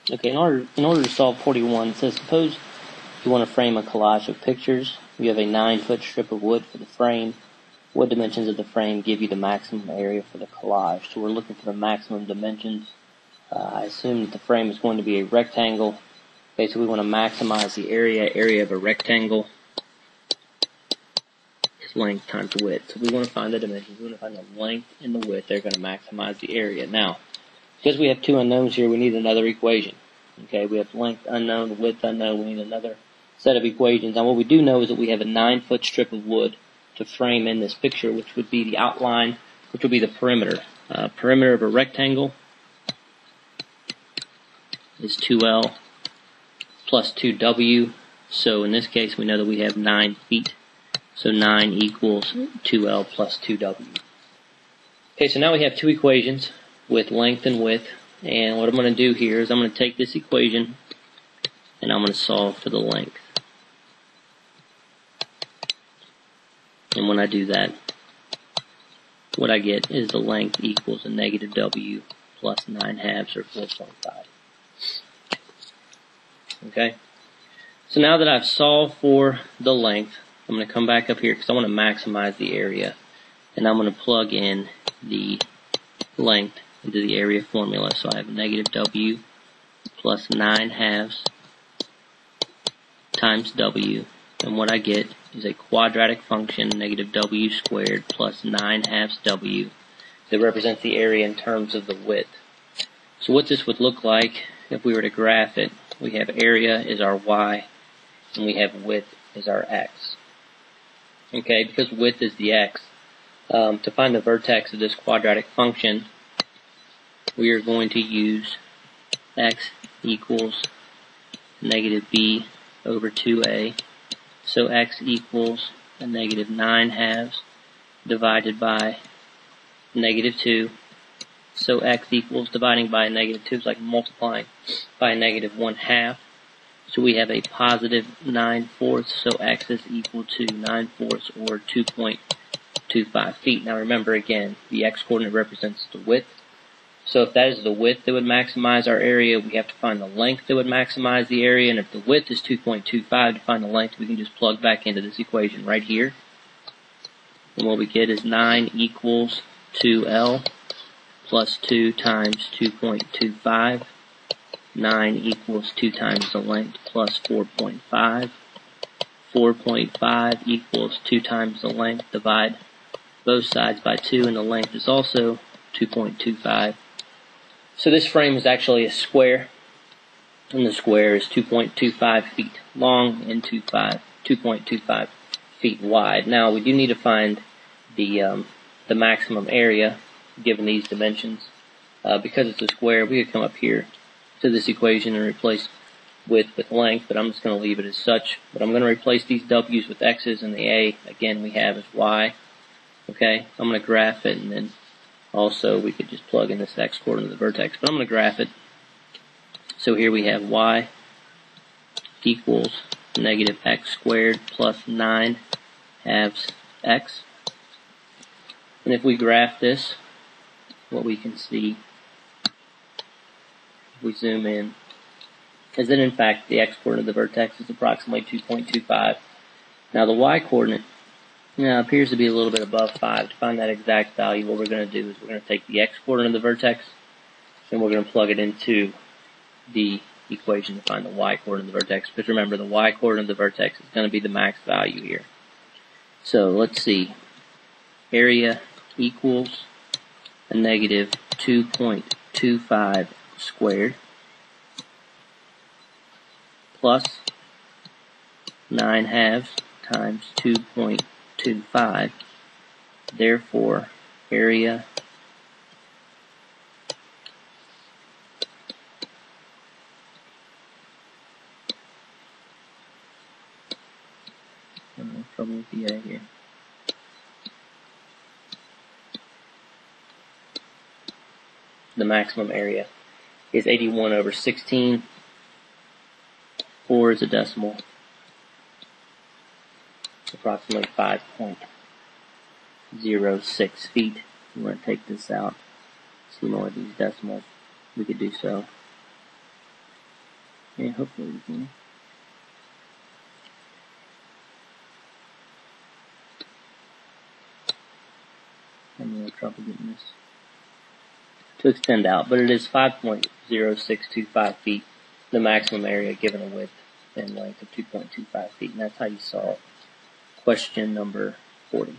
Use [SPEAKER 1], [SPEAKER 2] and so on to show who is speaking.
[SPEAKER 1] Okay, in order to solve 41, it says suppose you want to frame a collage of pictures. You have a 9-foot strip of wood for the frame. What dimensions of the frame give you the maximum area for the collage? So we're looking for the maximum dimensions. I assume that the frame is going to be a rectangle. Okay, so we want to maximize the area. Area of a rectangle is length times width. So we want to find the dimensions. We want to find the length and the width. They're going to maximize the area. Now, because we have two unknowns here, we need another equation. Okay, we have length unknown, width unknown. We need another set of equations. Now, what we do know is that we have a 9-foot strip of wood to frame in this picture, which would be the outline, which would be the perimeter. Perimeter of a rectangle is 2L plus 2W. So in this case, we know that we have 9 feet. So 9 equals 2L plus 2W. Okay, so now we have two equations with length and width. And what I'm going to do here is I'm going to take this equation and I'm going to solve for the length. And when I do that, what I get is the length equals a negative W plus 9 halves or 4.5. Okay? So now that I've solved for the length, I'm going to come back up here because I want to maximize the area. And I'm going to plug in the length into the area formula. So I have negative W plus 9 halves times W. And what I get is a quadratic function, negative W squared plus 9 halves W, that represents the area in terms of the width. So what this would look like if we were to graph it, we have area is our Y, and we have width is our X. Okay, because width is the X, to find the vertex of this quadratic function, we are going to use X equals negative B over 2A. So X equals a negative 9 halves divided by negative 2. So X equals dividing by negative 2 is like multiplying by negative 1 half. So we have a positive 9/4, so X is equal to 9/4 or 2.25 feet. Now remember again, the X coordinate represents the width. So if that is the width that would maximize our area, we have to find the length that would maximize the area. And if the width is 2.25, to find the length, we can just plug back into this equation right here. And what we get is 9 equals 2L plus 2 times 2.25. 9 equals 2 times the length plus 4.5. 4.5 equals 2 times the length. Divide both sides by 2, and the length is also 2.25. So this frame is actually a square, and the square is 2.25 feet long and 2.25 feet wide. Now we do need to find the maximum area given these dimensions. Because it's a square, we could come up here to this equation and replace width with length, but I'm just going to leave it as such. But I'm going to replace these W's with X's, and the A, again, we have as Y. Okay, I'm going to graph it, and then also we could just plug in this X coordinate of the vertex, but I'm going to graph it. So here we have Y equals negative X squared plus 9 halves X. And if we graph this, what we can see, if we zoom in, is that in fact the X coordinate of the vertex is approximately 2.25. Now the Y coordinate appears to be a little bit above 5. To find that exact value, what we're going to do is we're going to take the X coordinate of the vertex and we're going to plug it into the equation to find the Y coordinate of the vertex. Because remember, the Y coordinate of the vertex is going to be the max value here. So let's see. Area equals a negative 2.25 squared plus 9 halves times 2.25. Therefore, area I'm having trouble with the A here. The maximum area is 81 over 16. 4 is a decimal. Approximately 5.06 feet. We want to take this out, see more of these decimals. We could do so. And hopefully we can. I'm having trouble getting this to extend out, but it is 5.0625 feet, the maximum area given a width and length of 2.25 feet, and that's how you solve question number 40.